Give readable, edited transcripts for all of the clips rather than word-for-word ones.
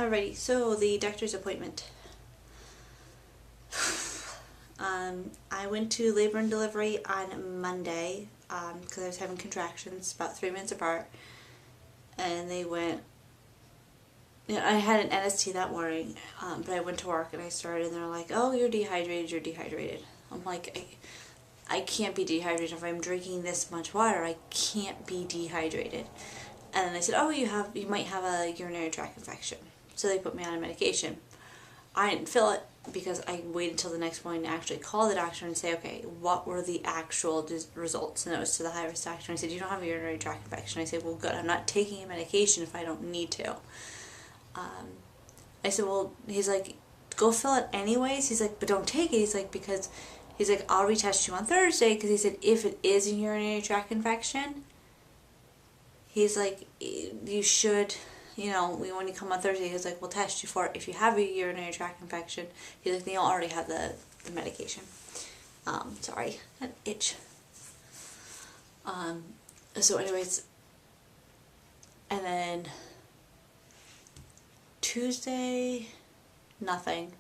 Alrighty, so the doctor's appointment. I went to labor and delivery on Monday because I was having contractions about 3 minutes apart, and they went. I had an NST that morning, but I went to work and I started, and they're like, "Oh, you're dehydrated. You're dehydrated." I'm like, I can't be dehydrated if I'm drinking this much water. I can't be dehydrated. And then they said, "Oh, you might have a urinary tract infection." So they put me on a medication. I didn't fill it because I waited until the next morning to actually call the doctor and say, okay, what were the actual results? And it was to the high-risk doctor. And I said, "You don't have a urinary tract infection." I said, "Well, good. I'm not taking a medication if I don't need to." I said, "Well," he's like, "Go fill it anyways." He's like, "But don't take it." He's like, "Because," he's like, "I'll retest you on Thursday," because he said, if it is a urinary tract infection, he's like, "You should, when you come on Thursday," he's like, "We'll test you for it. If you have a urinary tract infection," he's like, "They already have the medication." Sorry, that itch. So anyways, and then Tuesday, nothing.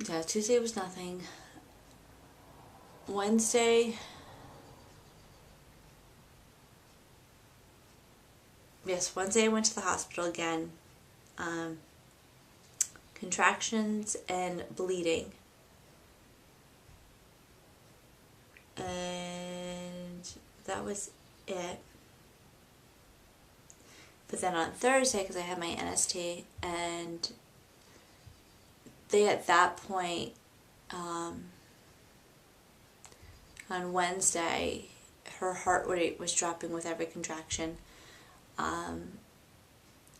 Yeah, Tuesday was nothing. Wednesday, Wednesday I went to the hospital again. Contractions and bleeding. And that was it. But then on Thursday, because I had my NST, and they at that point, on Wednesday, her heart rate was dropping with every contraction.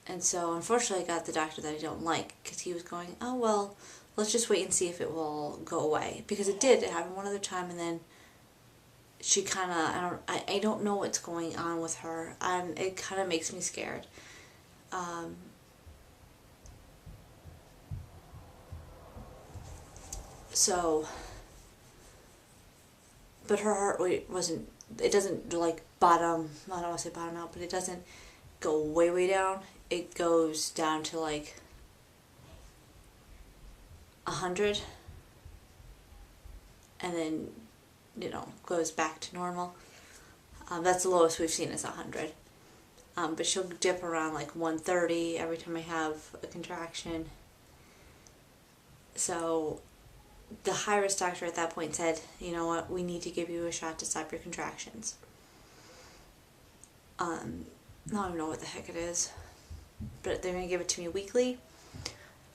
And so unfortunately I got the doctor that I don't like, because he was going, "Oh, well, let's just wait and see if it will go away." Because it did. It happened one other time, and then she kind of, I don't know what's going on with her, and it kind of makes me scared. So, but her heart rate wasn't, it doesn't like bottom, I don't want to say bottom out, but it doesn't go way, way down. It goes down to like 100, and then, goes back to normal. That's the lowest we've seen is 100. But she'll dip around like 130 every time I have a contraction. So the high-risk doctor at that point said, "You know what, we need to give you a shot to stop your contractions." I don't know what the heck it is, but they're going to give it to me weekly,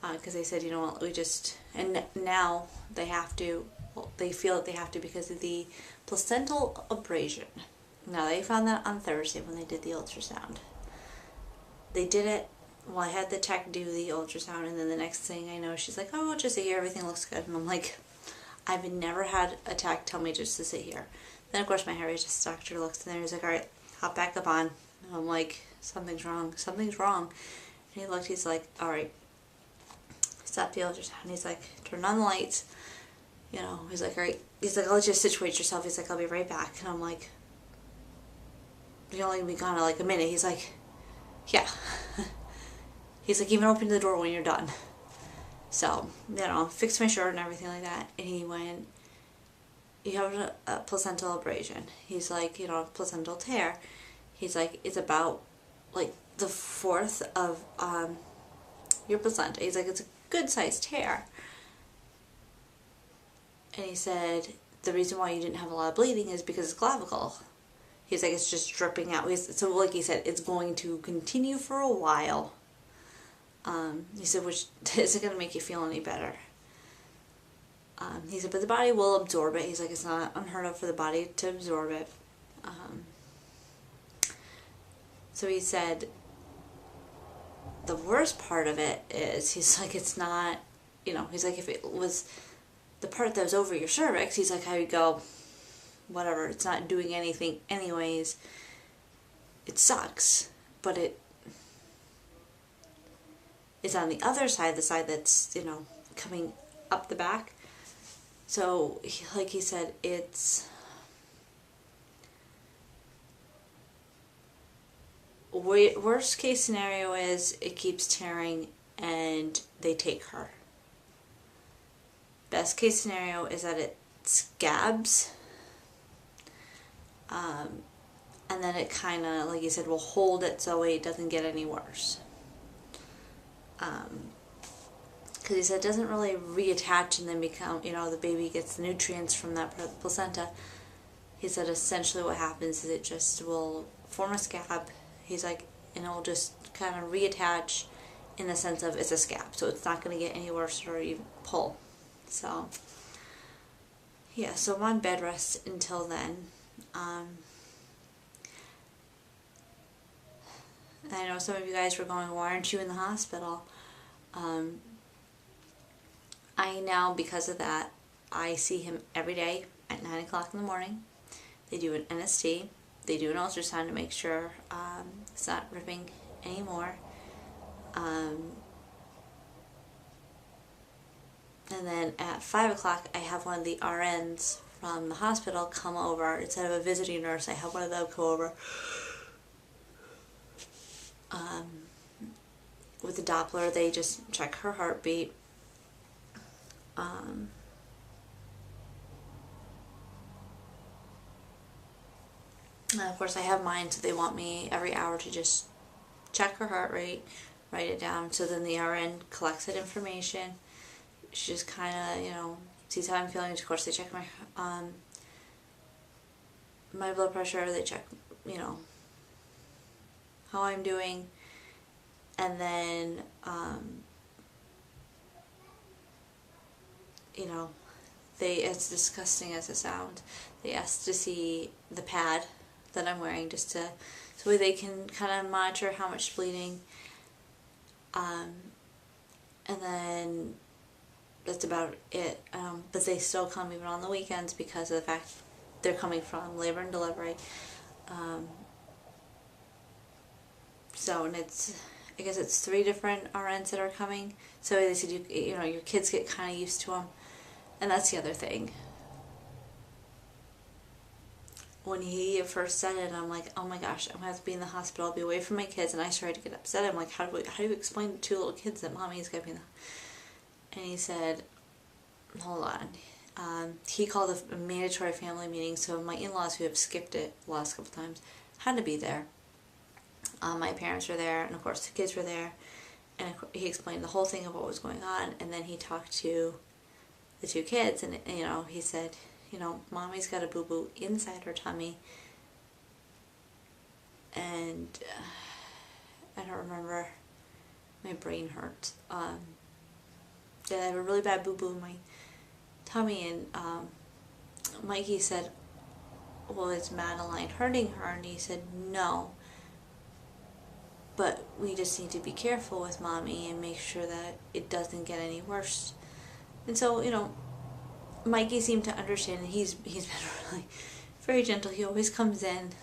because they said, "You know what, we just," and now they have to, they feel that they have to because of the placental abrasion. Now, they found that on Thursday when they did the ultrasound. They did it, I had the tech do the ultrasound, and then the next thing I know, she's like, "Oh, just sit here, everything looks good." And I'm like, I've never had a tech tell me just to sit here. Then, of course, my high-risk doctor looks in there, he's like, "All right, hop back up on." And I'm like, something's wrong. And he looked, he's like, "All right." Stop the ultrasound. He's like, "Turn on the lights." He's like, "All right." He's like, "I'll just situate yourself." He's like, "I'll be right back." And I'm like, "You'll only be gone in like a minute." He's like, "Yeah." He's like, "Even open the door when you're done." So, fixed my shirt and everything like that. And he went, "You have a placental abrasion." He's like, "Placental tear." He's like, "It's about like the fourth of your placenta." He's like, "It's a good sized tear." And he said, "The reason why you didn't have a lot of bleeding is because it's clavicle." He's like, "It's just dripping out." So like he said, it's going to continue for a while. He said, which isn't going to make you feel any better. He said, "But the body will absorb it." He's like, "It's not unheard of for the body to absorb it." So he said, the worst part of it is, he's like, it's not, he's like, if it was the part that was over your cervix, he's like, I would go, whatever, it's not doing anything anyways. It sucks, but it's on the other side, the side that's, coming up the back. So, like he said, it worst case scenario is it keeps tearing and they take her. Best case scenario is that it scabs, and then it kind of, like you said, will hold it so it doesn't get any worse. Because he said it doesn't really reattach and then become, the baby gets the nutrients from that part of the placenta. He said essentially what happens is it just will form a scab. He's like, and it will just kind of reattach in the sense of it's a scab, so it's not going to get any worse or even pull. So, yeah, so I'm on bed rest until then. I know some of you guys were going, why aren't you in the hospital? I now, because of that, I see him every day at 9 o'clock in the morning. They do an NST. They do an ultrasound to make sure it's not ripping anymore. And then at 5 o'clock, I have one of the RNs from the hospital come over. Instead of a visiting nurse, I have one of them come over with the Doppler. They just check her heartbeat. And of course, I have mine, so they want me every hour to just check her heart rate, write it down. So then the RN collects that information. She just kind of, sees how I'm feeling. Of course, they check my my blood pressure. They check, how I'm doing, and then, it's disgusting as it sounds. They ask to see the pad that I'm wearing just to, so they can kind of monitor how much bleeding. And then that's about it. But they still come even on the weekends because of the fact they're coming from labor and delivery. And I guess it's 3 different RNs that are coming. So they said, your kids get kind of used to them. And that's the other thing. When he first said it, I'm like, oh my gosh, I'm going to have to be in the hospital. I'll be away from my kids. And I started to get upset. I'm like, how do you explain to 2 little kids that mommy's going to be in the... And he said, hold on. He called a mandatory family meeting. So my in-laws, who have skipped it the last couple times, had to be there. My parents were there. And of course the kids were there. And he explained the whole thing of what was going on. And then he talked to the 2 kids. And, he said... mommy's got a boo-boo inside her tummy, and I don't remember, my brain hurts. I have a really bad boo-boo in my tummy, and Mikey said, well, is Madeline hurting her? And he said, no, but we just need to be careful with mommy and make sure that it doesn't get any worse. And so, Mikey seemed to understand, and he's been really very gentle. He always comes in,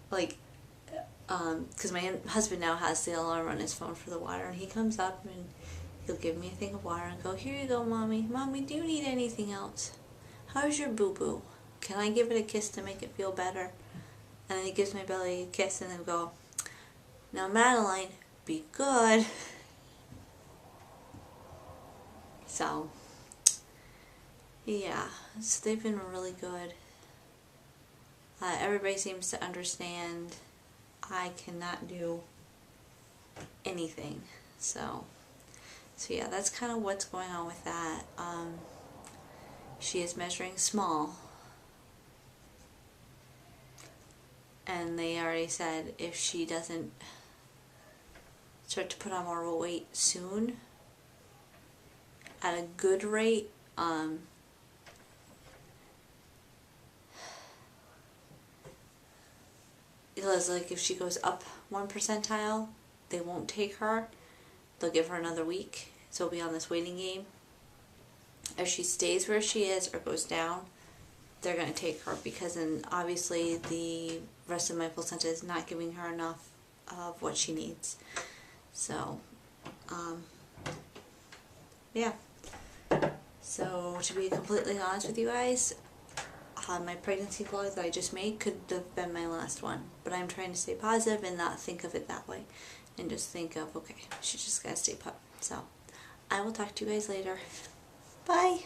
because my husband now has the alarm on his phone for the water, and he comes up and he'll give me a thing of water and go, here you go, mommy. Mommy, do you need anything else? How's your boo-boo? Can I give it a kiss to make it feel better? And then he gives my belly a kiss and then go, now Madeline, be good. So... yeah, so they've been really good. Everybody seems to understand I cannot do anything. So yeah, that's kind of what's going on with that. She is measuring small. And they already said if she doesn't start to put on more weight soon, at a good rate, because if she goes up 1 percentile, they won't take her. They'll give her another week, so we'll be on this waiting game. If she stays where she is or goes down, they're going to take her, because then obviously the rest of my placenta is not giving her enough of what she needs. So, yeah. So to be completely honest with you guys, my pregnancy vlog that I just made could have been my last one. But I'm trying to stay positive and not think of it that way. And just think of, okay, she just gotta stay put. So, I will talk to you guys later. Bye!